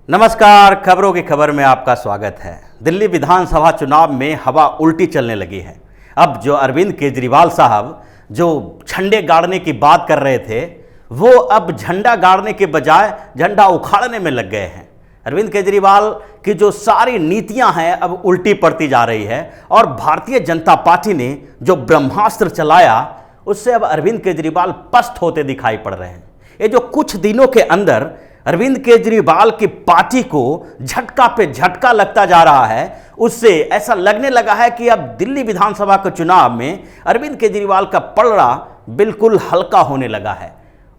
नमस्कार, खबरों की खबर में आपका स्वागत है। दिल्ली विधानसभा चुनाव में हवा उल्टी चलने लगी है। अब जो अरविंद केजरीवाल साहब जो झंडे गाड़ने की बात कर रहे थे, वो अब झंडा गाड़ने के बजाय झंडा उखाड़ने में लग गए हैं। अरविंद केजरीवाल की जो सारी नीतियां हैं अब उल्टी पड़ती जा रही है और भारतीय जनता पार्टी ने जो ब्रह्मास्त्र चलाया उससे अब अरविंद केजरीवाल पस्त होते दिखाई पड़ रहे हैं। ये जो कुछ दिनों के अंदर अरविंद केजरीवाल की पार्टी को झटका पे झटका लगता जा रहा है, उससे ऐसा लगने लगा है कि अब दिल्ली विधानसभा के चुनाव में अरविंद केजरीवाल का पलड़ा बिल्कुल हल्का होने लगा है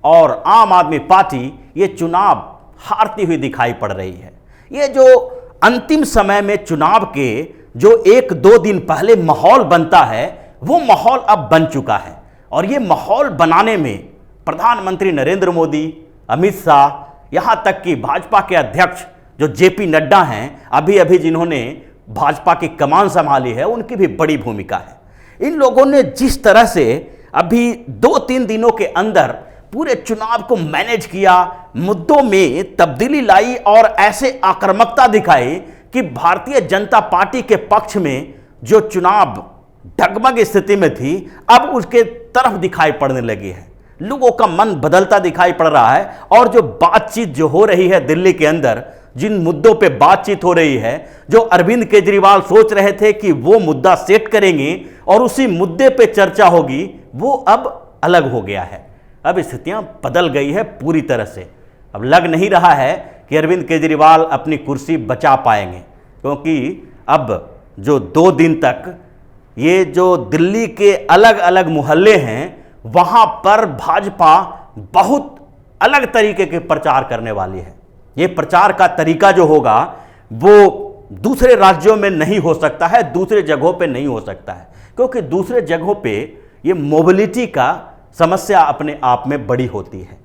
और आम आदमी पार्टी ये चुनाव हारती हुई दिखाई पड़ रही है। ये जो अंतिम समय में चुनाव के जो एक दो दिन पहले माहौल बनता है, वो माहौल अब बन चुका है और ये माहौल बनाने में प्रधानमंत्री नरेंद्र मोदी, अमित शाह, यहाँ तक कि भाजपा के अध्यक्ष जो जेपी नड्डा हैं, अभी अभी जिन्होंने भाजपा की कमान संभाली है, उनकी भी बड़ी भूमिका है। इन लोगों ने जिस तरह से अभी 2-3 दिनों के अंदर पूरे चुनाव को मैनेज किया, मुद्दों में तब्दीली लाई और ऐसे आक्रामकता दिखाई कि भारतीय जनता पार्टी के पक्ष में जो चुनाव डगमग स्थिति में थी, अब उसके तरफ दिखाई पड़ने लगी है। लोगों का मन बदलता दिखाई पड़ रहा है और जो बातचीत जो हो रही है दिल्ली के अंदर, जिन मुद्दों पे बातचीत हो रही है, जो अरविंद केजरीवाल सोच रहे थे कि वो मुद्दा सेट करेंगे और उसी मुद्दे पे चर्चा होगी, वो अब अलग हो गया है। अब स्थितियां बदल गई है पूरी तरह से। अब लग नहीं रहा है कि अरविंद केजरीवाल अपनी कुर्सी बचा पाएंगे, क्योंकि अब जो 2 दिन तक ये जो दिल्ली के अलग अलग मोहल्ले हैं, वहां पर भाजपा बहुत अलग तरीके के प्रचार करने वाली है। ये प्रचार का तरीका जो होगा वो दूसरे राज्यों में नहीं हो सकता है, दूसरे जगहों पे नहीं हो सकता है, क्योंकि दूसरे जगहों पे ये मोबिलिटी का समस्या अपने आप में बड़ी होती है।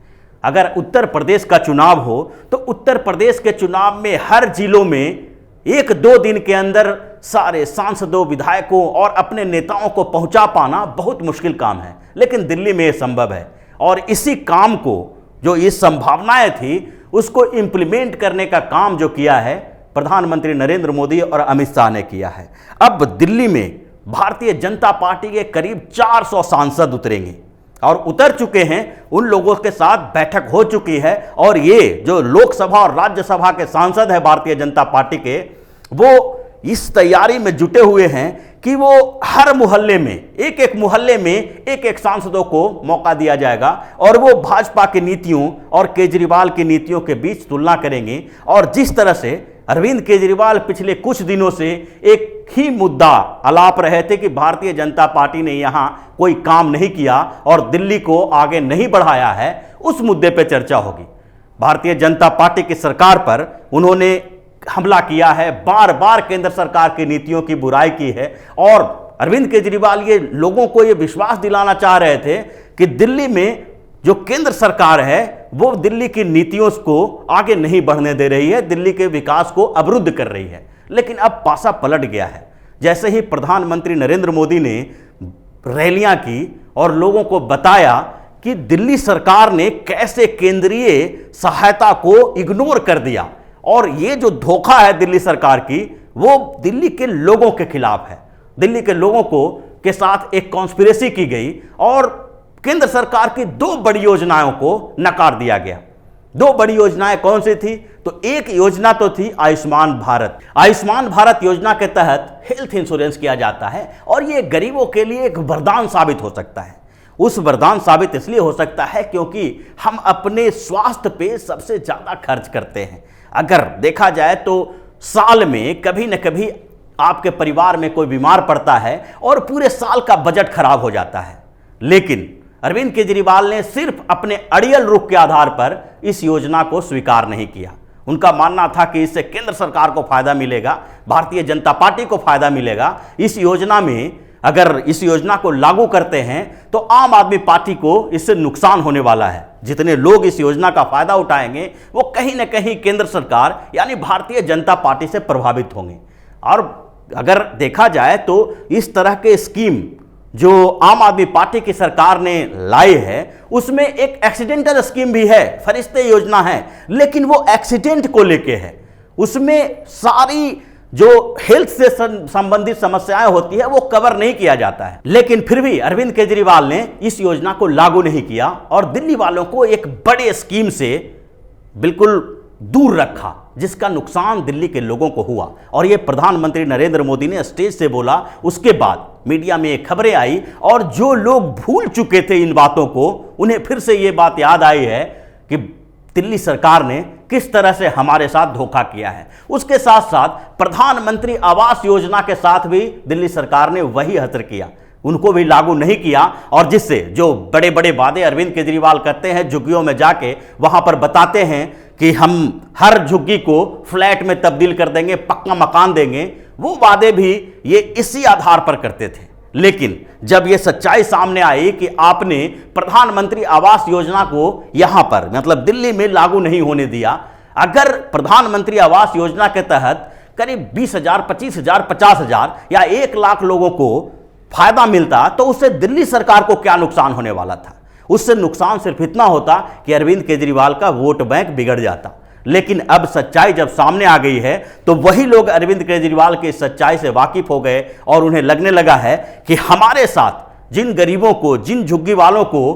अगर उत्तर प्रदेश का चुनाव हो तो उत्तर प्रदेश के चुनाव में हर जिलों में 1-2 दिन के अंदर सारे सांसदों, विधायकों और अपने नेताओं को पहुंचा पाना बहुत मुश्किल काम है, लेकिन दिल्ली में यह संभव है। और इसी काम को, जो ये संभावनाएं थी, उसको इंप्लीमेंट करने का काम जो किया है प्रधानमंत्री नरेंद्र मोदी और अमित शाह ने किया है। अब दिल्ली में भारतीय जनता पार्टी के करीब 400 सांसद उतरेंगे और उतर चुके हैं। उन लोगों के साथ बैठक हो चुकी है और ये जो लोकसभा और राज्यसभा के सांसद हैं भारतीय जनता पार्टी के, वो इस तैयारी में जुटे हुए हैं कि वो हर मोहल्ले में, एक मोहल्ले में एक सांसदों को मौका दिया जाएगा और वो भाजपा की नीतियों और केजरीवाल की नीतियों के बीच तुलना करेंगे। और जिस तरह से अरविंद केजरीवाल पिछले कुछ दिनों से एक ही मुद्दा अलाप रहे थे कि भारतीय जनता पार्टी ने यहाँ कोई काम नहीं किया और दिल्ली को आगे नहीं बढ़ाया है, उस मुद्दे पर चर्चा होगी। भारतीय जनता पार्टी की सरकार पर उन्होंने हमला किया है, बार बार केंद्र सरकार की नीतियों की बुराई की है और अरविंद केजरीवाल ये लोगों को ये विश्वास दिलाना चाह रहे थे कि दिल्ली में जो केंद्र सरकार है वो दिल्ली की नीतियों को आगे नहीं बढ़ने दे रही है, दिल्ली के विकास को अवरुद्ध कर रही है। लेकिन अब पासा पलट गया है। जैसे ही प्रधानमंत्री नरेंद्र मोदी ने रैलियां की और लोगों को बताया कि दिल्ली सरकार ने कैसे केंद्रीय सहायता को इग्नोर कर दिया और ये जो धोखा है दिल्ली सरकार की, वो दिल्ली के लोगों के खिलाफ है। दिल्ली के लोगों को के साथ एक कॉन्स्पिरेसी की गई और केंद्र सरकार की 2 बड़ी योजनाओं को नकार दिया गया। 2 बड़ी योजनाएं कौन सी थी? तो एक योजना तो थी आयुष्मान भारत। आयुष्मान भारत योजना के तहत हेल्थ इंश्योरेंस किया जाता है और ये गरीबों के लिए एक वरदान साबित हो सकता है। उस वरदान साबित इसलिए हो सकता है क्योंकि हम अपने स्वास्थ्य पे सबसे ज्यादा खर्च करते हैं। अगर देखा जाए तो साल में कभी न कभी आपके परिवार में कोई बीमार पड़ता है और पूरे साल का बजट खराब हो जाता है। लेकिन अरविंद केजरीवाल ने सिर्फ अपने अड़ियल रुख के आधार पर इस योजना को स्वीकार नहीं किया। उनका मानना था कि इससे केंद्र सरकार को फायदा मिलेगा, भारतीय जनता पार्टी को फायदा मिलेगा। इस योजना में अगर इस योजना को लागू करते हैं तो आम आदमी पार्टी को इससे नुकसान होने वाला है। जितने लोग इस योजना का फायदा उठाएंगे वो कहीं ना कहीं केंद्र सरकार यानी भारतीय जनता पार्टी से प्रभावित होंगे। और अगर देखा जाए तो इस तरह के स्कीम जो आम आदमी पार्टी की सरकार ने लाई है उसमें एक एक्सीडेंटल स्कीम भी है, फरिश्ते योजना है, लेकिन वो एक्सीडेंट को लेके है। उसमें सारी जो हेल्थ से संबंधित समस्याएं होती है वो कवर नहीं किया जाता है। लेकिन फिर भी अरविंद केजरीवाल ने इस योजना को लागू नहीं किया और दिल्ली वालों को एक बड़े स्कीम से बिल्कुल दूर रखा, जिसका नुकसान दिल्ली के लोगों को हुआ। और ये प्रधानमंत्री नरेंद्र मोदी ने स्टेज से बोला, उसके बाद मीडिया में ये खबरें आई और जो लोग भूल चुके थे इन बातों को, उन्हें फिर से ये बात याद आई है कि दिल्ली सरकार ने किस तरह से हमारे साथ धोखा किया है। उसके साथ साथ प्रधानमंत्री आवास योजना के साथ भी दिल्ली सरकार ने वही हतर किया, उनको भी लागू नहीं किया। और जिससे जो बड़े बड़े वादे अरविंद केजरीवाल करते हैं, झुग्गियों में जाके वहां पर बताते हैं कि हम हर झुग्गी को फ्लैट में तब्दील कर देंगे, पक्का मकान देंगे, वो वादे भी ये इसी आधार पर करते थे। लेकिन जब ये सच्चाई सामने आई कि आपने प्रधानमंत्री आवास योजना को यहां पर मतलब दिल्ली में लागू नहीं होने दिया, अगर प्रधानमंत्री आवास योजना के तहत करीब 20,000, 25,000, 50,000 या 1 लाख लोगों को फायदा मिलता तो उससे दिल्ली सरकार को क्या नुकसान होने वाला था? उससे नुकसान सिर्फ इतना होता कि अरविंद केजरीवाल का वोट बैंक बिगड़ जाता। लेकिन अब सच्चाई जब सामने आ गई है तो वही लोग अरविंद केजरीवाल की सच्चाई से वाकिफ हो गए और उन्हें लगने लगा है कि हमारे साथ जिन गरीबों को, जिन झुग्गी वालों को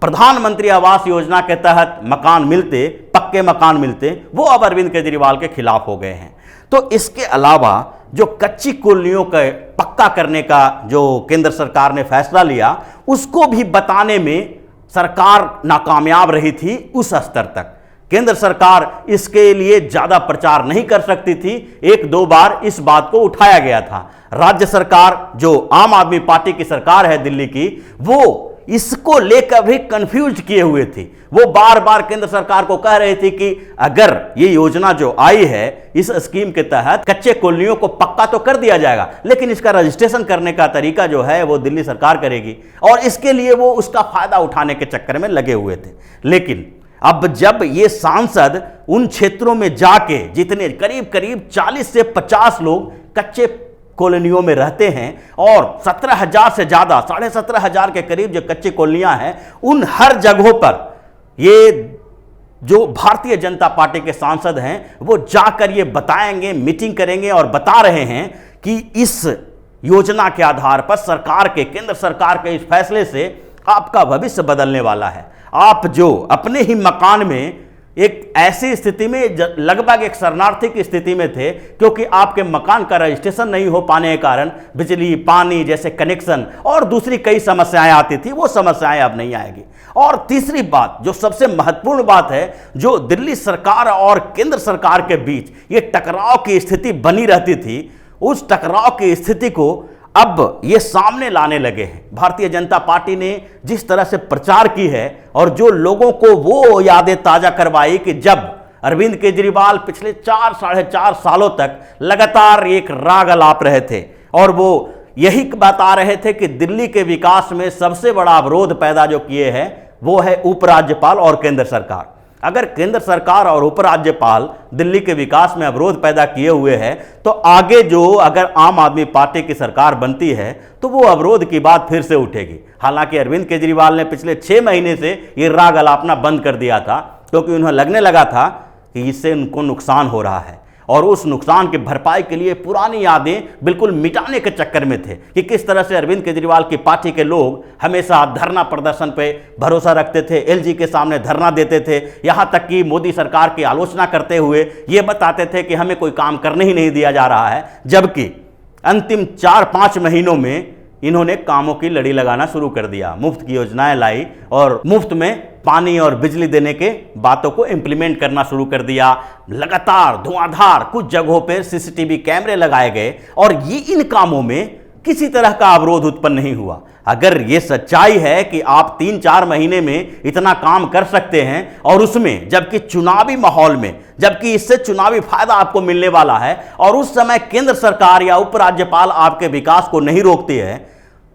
प्रधानमंत्री आवास योजना के तहत मकान मिलते, पक्के मकान मिलते, वो अब अरविंद केजरीवाल के खिलाफ हो गए हैं। तो इसके अलावा जो कच्ची कॉलोनियों का पक्का करने का जो केंद्र सरकार ने फैसला लिया, उसको भी बताने में सरकार नाकामयाब रही थी। उस स्तर तक केंद्र सरकार इसके लिए ज्यादा प्रचार नहीं कर सकती थी। 1-2 बार इस बात को उठाया गया था। राज्य सरकार जो आम आदमी पार्टी की सरकार है दिल्ली की, वो इसको लेकर भी कंफ्यूज किए हुए थी। वो बार बार केंद्र सरकार को कह रही थी कि अगर ये योजना जो आई है, इस स्कीम के तहत कच्चे कॉलोनियों को पक्का तो कर दिया जाएगा, लेकिन इसका रजिस्ट्रेशन करने का तरीका जो है वो दिल्ली सरकार करेगी, और इसके लिए वो उसका फायदा उठाने के चक्कर में लगे हुए थे। लेकिन अब जब ये सांसद उन क्षेत्रों में जाके, जितने करीब करीब 40 से 50 लोग कच्चे कॉलोनियों में रहते हैं और 17,000 से ज्यादा, 17,500 के करीब जो कच्ची कॉलोनियां हैं, उन हर जगहों पर ये जो भारतीय जनता पार्टी के सांसद हैं वो जाकर ये बताएंगे, मीटिंग करेंगे और बता रहे हैं कि इस योजना के आधार पर सरकार के, केंद्र सरकार के इस फैसले से आपका भविष्य बदलने वाला है। आप जो अपने ही मकान में एक ऐसी स्थिति में, लगभग एक शरणार्थी की स्थिति में थे, क्योंकि आपके मकान का रजिस्ट्रेशन नहीं हो पाने के कारण बिजली, पानी जैसे कनेक्शन और दूसरी कई समस्याएं आती थी, वो समस्याएं अब नहीं आएगी। और तीसरी बात, जो सबसे महत्वपूर्ण बात है, जो दिल्ली सरकार और केंद्र सरकार के बीच ये टकराव की स्थिति बनी रहती थी, उस टकराव की स्थिति को अब ये सामने लाने लगे हैं। भारतीय जनता पार्टी ने जिस तरह से प्रचार की है और जो लोगों को वो यादें ताजा करवाई कि जब अरविंद केजरीवाल पिछले 4-4.5 सालों तक लगातार एक राग अलाप रहे थे और वो यही बता रहे थे कि दिल्ली के विकास में सबसे बड़ा अवरोध पैदा जो किए हैं वो है उपराज्यपाल और केंद्र सरकार। अगर केंद्र सरकार और उपराज्यपाल दिल्ली के विकास में अवरोध पैदा किए हुए हैं तो आगे जो अगर आम आदमी पार्टी की सरकार बनती है तो वो अवरोध की बात फिर से उठेगी। हालांकि अरविंद केजरीवाल ने पिछले 6 महीने से ये राग अलापना बंद कर दिया था, क्योंकि उन्हें लगने लगा था कि इससे उनको नुकसान हो रहा है और उस नुकसान की भरपाई के लिए पुरानी यादें बिल्कुल मिटाने के चक्कर में थे कि किस तरह से अरविंद केजरीवाल की पार्टी के लोग हमेशा धरना प्रदर्शन पे भरोसा रखते थे, एलजी के सामने धरना देते थे, यहाँ तक कि मोदी सरकार की आलोचना करते हुए ये बताते थे कि हमें कोई काम करने ही नहीं दिया जा रहा है। जबकि अंतिम 4-5 महीनों में इन्होंने कामों की लड़ी लगाना शुरू कर दिया, मुफ्त की योजनाएं लाई और मुफ्त में पानी और बिजली देने के बातों को इंप्लीमेंट करना शुरू कर दिया। लगातार धुआंधार कुछ जगहों पर सीसीटीवी कैमरे लगाए गए और ये इन कामों में किसी तरह का अवरोध उत्पन्न नहीं हुआ। अगर ये सच्चाई है कि आप 3-4 महीने में इतना काम कर सकते हैं और उसमें जबकि चुनावी माहौल में, जबकि इससे चुनावी फायदा आपको मिलने वाला है और उस समय केंद्र सरकार या उपराज्यपाल आपके विकास को नहीं रोकती है,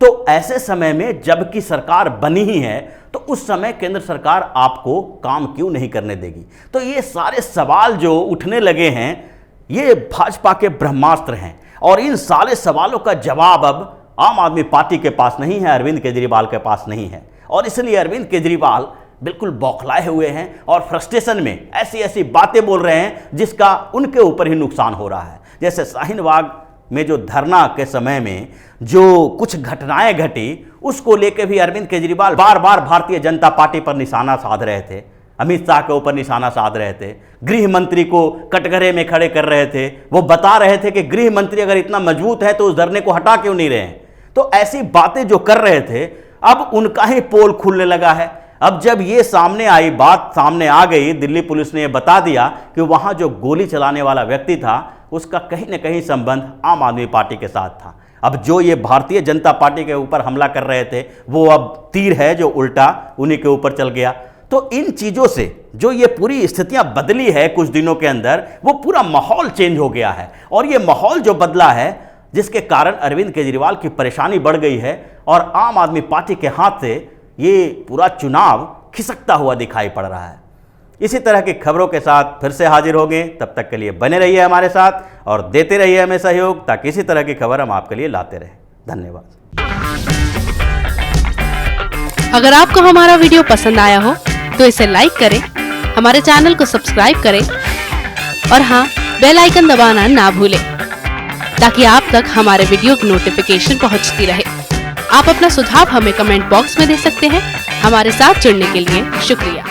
तो ऐसे समय में जबकि सरकार बनी ही है तो उस समय केंद्र सरकार आपको काम क्यों नहीं करने देगी? तो ये सारे सवाल जो उठने लगे हैं ये भाजपा के ब्रह्मास्त्र हैं और इन सारे सवालों का जवाब अब आम आदमी पार्टी के पास नहीं है, अरविंद केजरीवाल के पास नहीं है। और इसलिए अरविंद केजरीवाल बिल्कुल बौखलाए हुए हैं और फ्रस्ट्रेशन में ऐसी ऐसी बातें बोल रहे हैं जिसका उनके ऊपर ही नुकसान हो रहा है। जैसे शाहीन बाग में जो धरना के समय में जो कुछ घटनाएं घटी, उसको लेकर भी अरविंद केजरीवाल बार बार भारतीय जनता पार्टी पर निशाना साध रहे थे, अमित शाह के ऊपर निशाना साध रहे थे, गृह मंत्री को कटघरे में खड़े कर रहे थे। वो बता रहे थे कि गृह मंत्री अगर इतना मजबूत है तो उस धरने को हटा क्यों नहीं रहे हैं। तो ऐसी बातें जो कर रहे थे, अब उनका ही पोल खुलने लगा है। अब जब ये सामने आई, बात सामने आ गई, दिल्ली पुलिस ने बता दिया कि वहां जो गोली चलाने वाला व्यक्ति था उसका कहीं न कहीं संबंध आम आदमी पार्टी के साथ था। अब जो ये भारतीय जनता पार्टी के ऊपर हमला कर रहे थे, वो अब तीर है जो उल्टा उन्हीं के ऊपर चल गया। तो इन चीज़ों से जो ये पूरी स्थितियां बदली है कुछ दिनों के अंदर, वो पूरा माहौल चेंज हो गया है। और ये माहौल जो बदला है, जिसके कारण अरविंद केजरीवाल की परेशानी बढ़ गई है और आम आदमी पार्टी के हाथ से ये पूरा चुनाव खिसकता हुआ दिखाई पड़ रहा है। इसी तरह की खबरों के साथ फिर से हाजिर होंगे। तब तक के लिए बने रहिए हमारे साथ और देते रहिए हमें सहयोग, ताकि इसी तरह की खबर हम आपके लिए लाते रहें। धन्यवाद। अगर आपको हमारा वीडियो पसंद आया हो तो इसे लाइक करें, हमारे चैनल को सब्सक्राइब करें और हाँ, बेल आइकन दबाना ना भूलें, ताकि आप तक हमारे वीडियो की नोटिफिकेशन पहुंचती रहे। आप अपना सुझाव हमें कमेंट बॉक्स में दे सकते हैं। हमारे साथ जुड़ने के लिए शुक्रिया।